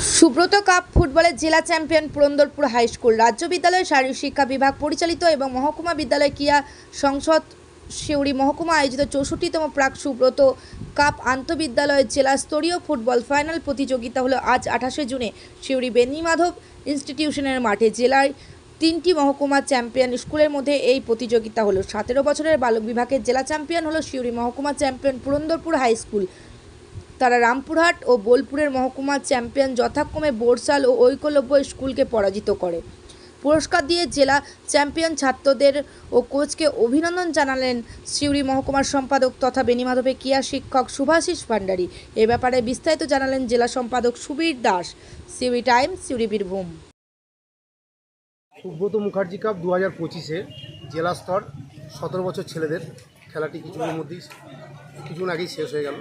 Subrata cup ফুটবলের জেলা champion Purandarpur high school. রাজ্য বিদ্যালয় শারীরিক শিক্ষা বিভাগ পরিচালিত এবং মহকুমা বিদ্যালয় ক্রীড়া সংসদ সিউড়ি মহকুমা আয়োজিত 64তম প্রাক সুব্রত কাপ আন্তঃবিদ্যালয় জেলা স্তরীয় ফুটবল ফাইনাল প্রতিযোগিতা হলো আজ 28শে জুনে সিউড়ি বেনিমাধব ইনস্টিটিউশনের মাঠে। জেলায় 3টি মহকুমা চ্যাম্পিয়ন স্কুলের মধ্যে এই প্রতিযোগিতা হলো। 17 বছরের বালক বিভাগের জেলা চ্যাম্পিয়ন হলো সিউড়ি মহকুমা চ্যাম্পিয়ন পুরন্দরপুর হাই স্কুল। তারা রামপুরহাট ও বোলপুরের মহকুমা চ্যাম্পিয়ন যথাক্রমে বোরসাল ও ঐকলব্য স্কুলকে পরাজিত করে। পুরস্কার দিয়ে জেলা চ্যাম্পিয়ন ছাত্রদের ও কোচকে অভিনন্দন জানালেন সিউড়ি মহকুমার সম্পাদক তথা বেনিমাধবের ক্রীড়া শিক্ষক শুভাশিস ভান্ডারী। এ ব্যাপারে বিস্তারিত জানালেন জেলা সম্পাদক সুবীর দাস। সিউড়ি টাইমস, সিউড়ি বীরভূম। সুব্রত মুখার্জি কাপ 2025-এ জেলা স্তর 17 বছর ছেলেদের খেলাটি কিছুক্ষণ আগেই শেষ হয়ে গেল।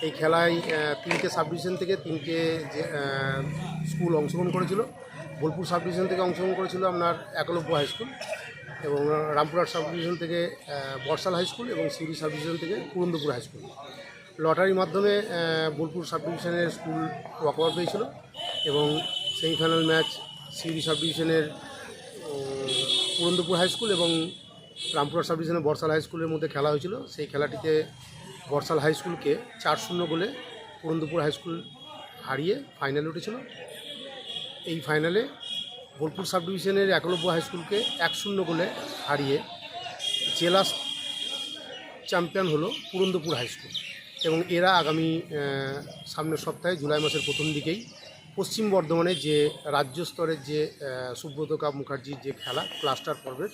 এই খেলায় 3টে সাব ডিভিশন থেকে 3টে স্কুল অংশগ্রহণ করেছিল। বোলপুর সাব ডিভিশন থেকে অংশগ্রহণ করেছিল আপনার একলব্য হাই স্কুল, এবং রামপুরহাট সাব ডিভিশন থেকে বর্ষাল হাই স্কুল, এবং সিউড়ি সাব ডিভিশন থেকে পুরন্দরপুর হাই স্কুল। লটারির মাধ্যমে বোলপুর সাব ডিভিশনের স্কুল ওয়াকওভার পেয়েছিল, এবং সেমিফাইনাল ম্যাচ সিউড়ি সাব ডিভিশনের পুরন্দরপুর হাই স্কুল এবং রামপুরহাট সাব ডিভিশনের বর্ষাল হাই স্কুলের মধ্যে খেলা হয়েছিল। সেই খেলাটিতে বর্ষাল হাই স্কুলকে 4-0 গোলে পুরন্দরপুর হাই স্কুল হারিয়ে ফাইনালে উঠেছিল। এই ফাইনালে বোলপুর সাব ডিভিশনের একলব্য হাই স্কুলকে 1-0 গোলে হারিয়ে জেলা চ্যাম্পিয়ন হলো পুরন্দরপুর হাই স্কুল। এবং এরা আগামী সামনের সপ্তাহে জুলাই মাসের প্রথম দিকেই পশ্চিম বর্ধমানে যে রাজ্য স্তরের যে সুব্রত কাপ মুখার্জির যে খেলা ক্লাস্টার পর্বের,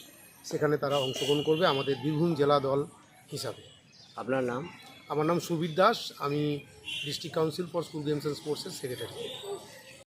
সেখানে তারা অংশগ্রহণ করবে আমাদের বীরভূম জেলা দল হিসাবে। আপনার নাম? আমার নাম সুবীর দাস, আমি district council for school games and স্পোর্টসের সেক্রেটারি।